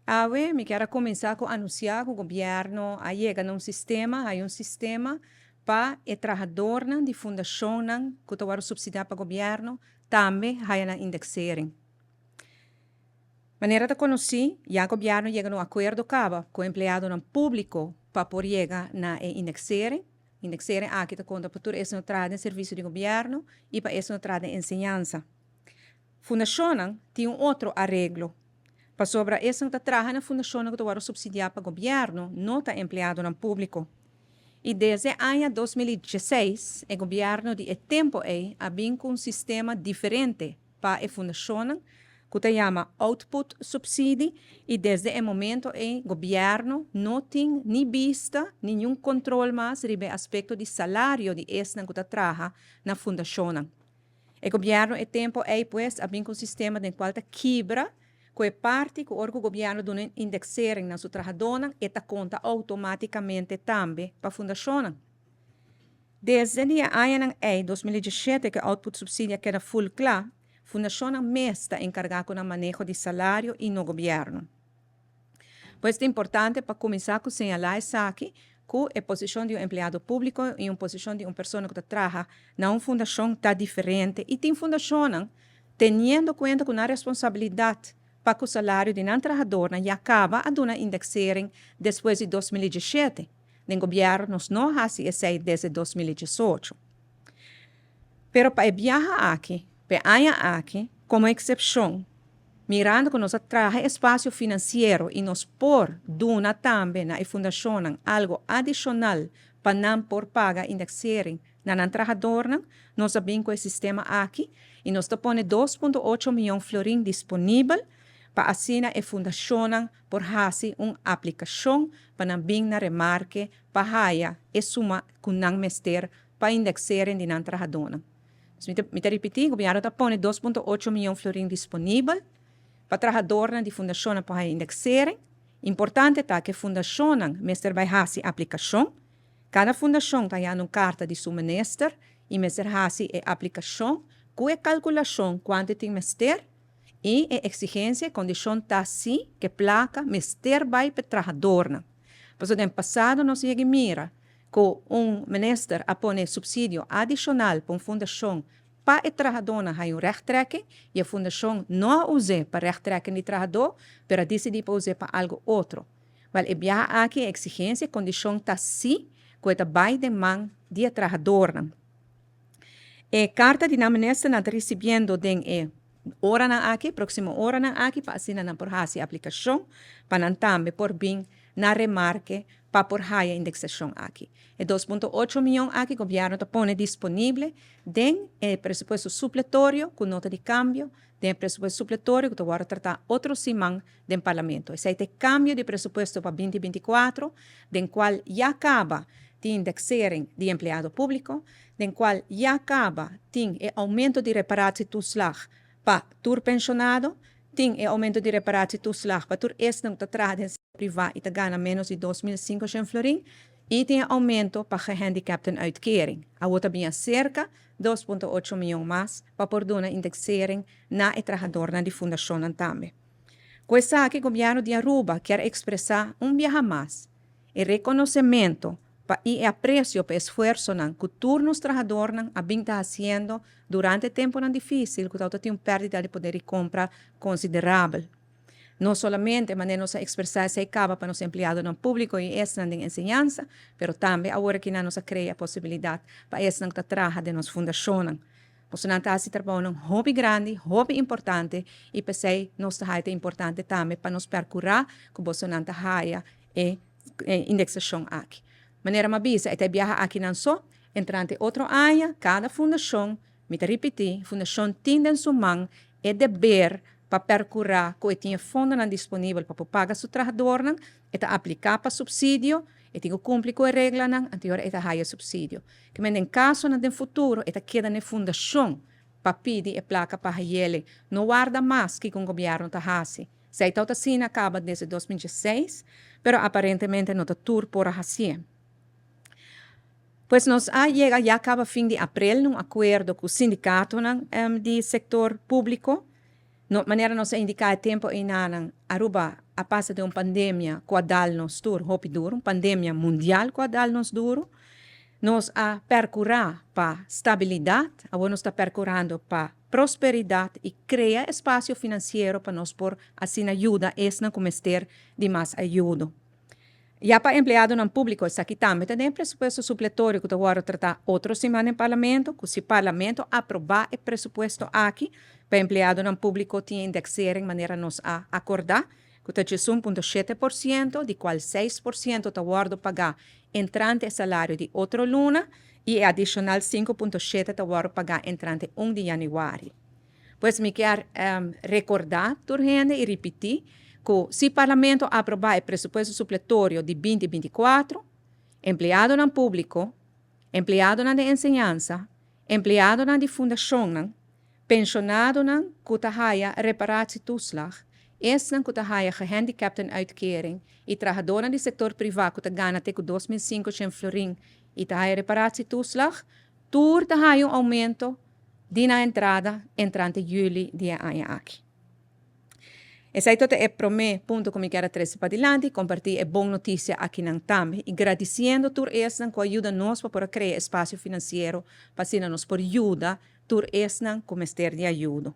Awe, me quero começar com anunciar que o governo chega num sistema, há um sistema para o trabalhador de fundação que está subsidiado para o governo, também há uma indexering. Maneira de conhecer, já o governo chega num acordo com o empregado público para poder chegar na indexering. Indexering aqui está conta para tudo isso entrada em serviço de governo e para isso entrada em ensinança. Fundação tem outro arreglo. Para sobre isso que trabalha na fundação que está subsidiada para o governo, não está empregado no público. E desde o ano 2016, o governo de tempo ha com um sistema diferente para a fundação, que se chama Output Subsidy, e desde o momento o governo não tem nem vista, nenhum controle mais sobre o aspecto de salário de esse que trabalha na fundação. O governo de tempo pues, ha com um sistema de qual quebra, que é parte que o governo dá uma indexering na sua trabalhadora e está conta automaticamente também para a fundação. Desde o ano 2017, que o output subsídio queda full claro, a fundação mesmo está encarregada com o manejo de salário e no governo. Pois é importante para começar a señalar isso aqui, que a posição de um empregado público e a posição de uma pessoa que trabalha na uma fundação está diferente e tem fundação tendo conta com a responsabilidade para que o salário de um trabalhador já acaba a dar indexering depois de 2017. O governo não faz isso desde 2018. Pero para viajar aqui, para aqui, como exceção, mirando que nós trabalhamos espaço financeiro e nós por duna também na fundação algo adicional para não por pagar indexering na trabalhador, nós abrimos com o sistema aqui e nós põe 2,8 milhões de florins disponível para assinar a fundação por fazer uma aplicação para não na remarque para haya e suma com não mester para indexering de não trabalhador. Me repetir, o governo põe 2,8 milhões de florins disponível para trabalhador de fundação para indexering. Importante é que a fundação mester vai fazer a aplicação. Cada fundação tem uma carta de seu ministro e mester fazer a aplicação com a calculação quanto tem mester e a exigência, condição está assim que placa mester vai para trabalhador. Pois no passado nós mira que ministro apone subsídio adicional para uma fundação para o trabalhador hay rechttrekking e a fundação não usa para rechttrekking de trabalhador, mas decide para usar para algo outro. Mas aqui a exigência, condição está assim que está vai de mão de trabalhador. A carta de ministro está recebendo de hora na aqui, próxima hora na aqui, para assinar por a aplicação, para também por bem na remarque para por a indexação aqui. E 2,8 milhões aqui o governo põe disponível den presupuesto supletório com nota de câmbio, den presupuesto supletório que vai tratar outro simão do parlamento. Esse é o câmbio de presupuesto para 2024, den qual já acaba de indexering de empregado público, den qual já acaba de aumento de reparatie toeslag para tur pensionado, tem aumento de reparatie toeslag para tur este não trabalha em privado e ganha menos de 2.500 florins e tem aumento para gehandicapten uitkering. A outra bem cerca 2,8 milhões mais para por dar indexering na trabalhador na fundação também. Com isso aqui o governo de Aruba quer expressar viaje mais e reconhecimento e aprecio para o esforço que turnos trabalhadores estão fazendo durante o tempo difícil, que tem uma pérdida de poder de compra considerável. Não somente mas expressar essa caba para os empregados no público e essa de ensinança, mas também agora que nós cria a possibilidade para essa que trabalha de nossa fundação. Nós estamos trabalhando um hobby grande, hobby importante, e pensei nós é importante também para nos percorrer que você não tenha indexação aqui. Maneira mabisa é viajar aqui não só, entrante outro área, cada fundação, me repetir, fundação tem em sua mão é dever para percorrer que tem fundo disponível para pagar seu trabalhador, e aplicar para subsídio, e tem que cumprir com a regra anterior e há subsídio. Que em caso no futuro, e queda na fundação para pedir a placa para ele, não guarda mais que o governo está fazendo. Se a assim acaba desde 2016, mas aparentemente não está tudo por assim. Pois nós já acaba fim de abril num acordo com o sindicato de setor público No, maneira nós indicar tempo em nanan Aruba a passa de uma pandemia quadal nos dur, hopi duro, pandemia mundial quadal nos duro, nós a percurar para estabilidade, agora nós está percurando para prosperidade e criar espaço financeiro para nós por assim ajuda, essa como ter de mais ajuda. Já para empregado no público, isso aqui também tem presupuesto supletório que eu vou tratar outra semana em parlamento, que se o parlamento aprovar o presupuesto aqui, para empregado no público tem indexar em maneira nós a acordar, que está 1,7%, de qual 6% está guardo pagar entrante salário de outra luna e adicional 5,7% está guardo pagar entrante 1 de januário. Pois me quer recordar, turgente e repetir, que se o parlamento aprovar o presupuesto supletório de 2024, empregado no público, empregado na de ensinança, empregado na de fundação, pensionado na kutahaya reparatietoeslag, na kutahaya gehandicapten uitkering e trabalhador do setor privado que ganha até 2.500 florin e tahaya reparatietoeslag, tur tahaya aumento de na entrada entrante julho de ano aqui. Esse é todo o primeiro ponto que eu quero trazer para adiante, compartilhar a boa notícia aqui na TAM e agradecendo por essa que ajuda nós para criar espaço financeiro para nós por ajuda por essa como ter de ajuda.